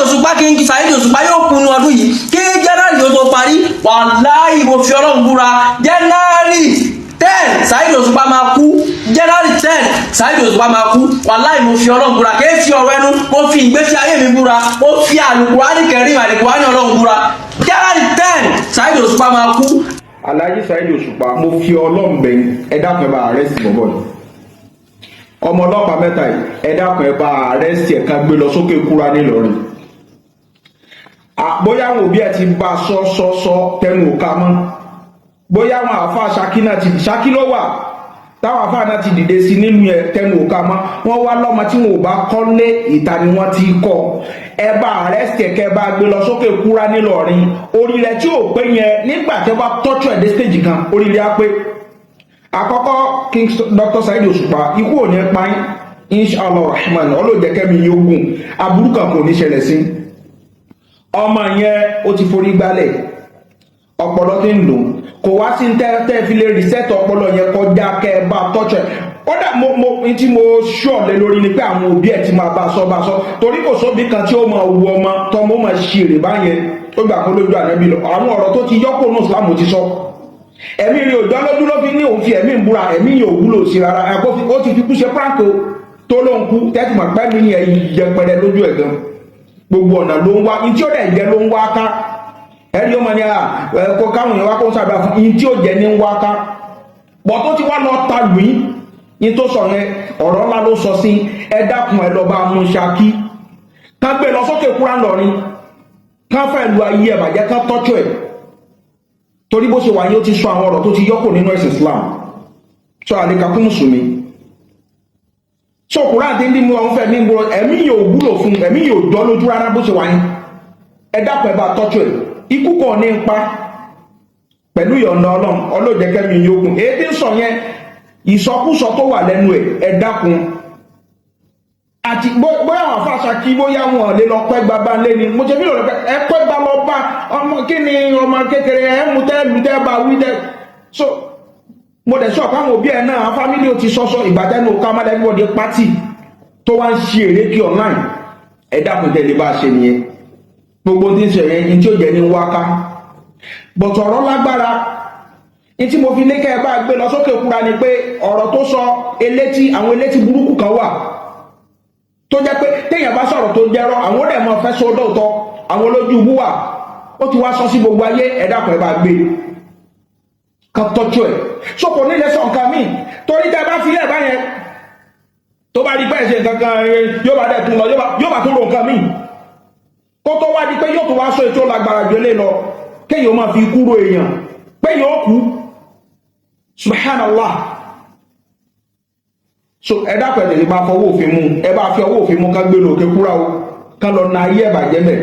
Osupa kí n kí Saheed Osupa yóò kunu ọdún yìí kí January yóò tó parí wàláhì mo fi Ọlọ́run búra January 10 Saheed Osupa máa kú January 10 Saheed Osupa máa kú wàláhì mo fi Ọlọ́run búra kí n fi ọ̀rọ̀ ẹnu mo fi ìgbésí ayé mi búra mo fi Al-Qur'ani Karim Al-Qur'ani Ọlọ́run búra January 10 Saheed Osupa máa kú. Alhaji Saheed Osupa mo fi Ọlọ́run bẹ̀ ẹ dákun ẹ bá arrest bọ̀bọ̀ yìí ọmọ ọlọ́pàá mẹ́ta yìí ẹ dákun ẹ bá arrest ẹ̀ kan gbé lọ sókè kúra nílọrin bóyá àwọn òbí ẹ̀ ti bá sọ tẹnu òka mọ́ bóyá àwọn àáfàá Ṣakí ló wà táwọn àáfàá náà ti dìde sí nínú ẹ̀ tẹnu òka mọ́ wọ́n wá lọ́mọ tí wọn ò bá kọ́lé ìta ni wọ́n ti kọ́ ẹ bá arrest ẹ̀ kẹ́ bá gbé lọ sókè kúra nílọrin orílẹ̀ tí ò pé yẹn nígbà tí wọ́n bá tọ́jú ẹ̀ dé stage kan orílẹ̀ á pé àkọ́kọ́ King Dr. Saheed Osupa ikú ò ní pa yín inshallah rahman ọlọ́jẹ̀kẹ́mi yóò gùn aburú kan kò ní ṣẹlẹ̀ sí ọmọ yẹn ó ti forí gbálẹ̀ ọpọlọ tí ń dùn kò wá sí tẹ́ fi lè reset ọpọlọ yẹn kọjá kẹ́ ẹ bá tọ́jú ẹ̀ ó dà tí mo ṣọ̀lẹ̀ lórí ni pé àwọn òbí ẹ̀ ti máa bá sọ torí kò sóbi kan tí ó máa wu ọmọ tọmọ máa ṣe èrè báyẹn ó gbà kó lójú ànábì lọ àwọn ọ̀rọ̀ tó ti yọ́pọ̀ náà Islam ti sọ ẹ̀mí rí òjò lójú ló fi ní òun fi ẹ̀mí ìbúra ẹ̀mí yóò wúlò sí rárá ó ti fi kú ṣe pranko tó ló ń kú tẹ́tì mọ̀ pẹ́ mi ní ẹ̀yìn jẹpẹrẹ lójú ẹ̀ gan gbogbo ọ̀nà ló ń wá ní tí ó dẹ̀ jẹ́ ló ń wá ká ẹ̀rí ọmọ ní ẹ̀kọ́ káwọn èèyàn wá kó ń sábà fún ní tí ó jẹ́ ní ń wá ká bọ̀ tó ti wá lọ ta lùí ní tó sọ yẹn ọ̀rọ̀ ńlá ló sọ sí ẹ dákun ẹ lọ bá mú Ṣakí ká gbé lọ sókè kúrá lọrin ká fẹ́ lu ayé ẹ̀ bàjẹ́ ká tọ́jú ẹ̀ torí bó ṣe wà ní ó ti sọ àwọn ọ̀rọ̀ tó ti yọ́pò nínú ẹ̀sìn Islam sọ àlekà fún mùsùlùmí sọ kúrò àti ndí mú ọ̀hún fẹ́ ní gbọ́ ẹ̀mí yóò wúlò fún ẹ̀mí yóò jọ lójú rárá bó ṣe wà ní ẹ dákun ẹ bá tọ́jú ẹ̀ ikú kan ní ń pa pẹ̀lú ìyọ̀ǹda Ọlọ́run ọlọ́jẹ̀kẹ́mi yókùn èyí tí ń sọ yẹn ìsọkúsọ tó wà lẹ́nu ẹ̀ ẹ dákun àti bóyá àwọn afáṣà kí bóyá wọn lè lọ pẹ́ gbàgbà lé ni mo ṣe bí lọ́rọ̀ ẹ pẹ́ gbà lọ bá ọmọ kí ni ọmọ kékeré ẹ mú tẹ́ lù tẹ́ bá wí tẹ́ so mo dẹ̀ sọ fáwọn òbí ẹ̀ náà fámílì ò ti sọ́sọ́ ìgbàtẹ́nu ká má lẹ́gbọ́dé pátì tó wá ń ṣe èrè kí online ẹ dákun tẹ́lẹ̀ bá ṣe nìyẹn gbogbo tí ń ṣe yẹn ní tí ó jẹ́ ní wáká bọ̀tọ̀ ọ̀rọ̀ lágbára ní tí mo fi ní kẹ́ ẹ bá gbé lọ sókè kúra ni pé ọ̀rọ̀ tó sọ àwọn elétí burúkú kan wà tó jẹ́ pé téèyàn bá sọ̀rọ̀ tó jẹ́rọ àwọn ọdẹ mọ́ fẹ́ sọ lóòótọ́ àwọn olójú ibú wà ó ti wá sọ sí gbogbo ayé ẹ dákun ẹ bá gbé kan tọ́jú ẹ̀ sọ́kò nílẹ̀ sọ nǹkan míì torí tẹ́ bá fi lẹ̀ báyẹn tó bá rí pẹ́ ṣe nǹkan kan yóò bá dẹ̀ tún lọ yóò bá tún ro nǹkan míì kó tó wá di pé yóò tún wá sọ ètò lágbára jù lé lọ kéèyàn máa fi kúrò èèyàn pé yóò kú subhanallah so ẹ dákun ẹ tẹ̀lé máa fọwọ́ òfin mú ẹ bá fi ọwọ́ òfin mú ká gbé lòkè kúrà o ká lọ na ayé ẹ̀bàjẹ́ mẹ́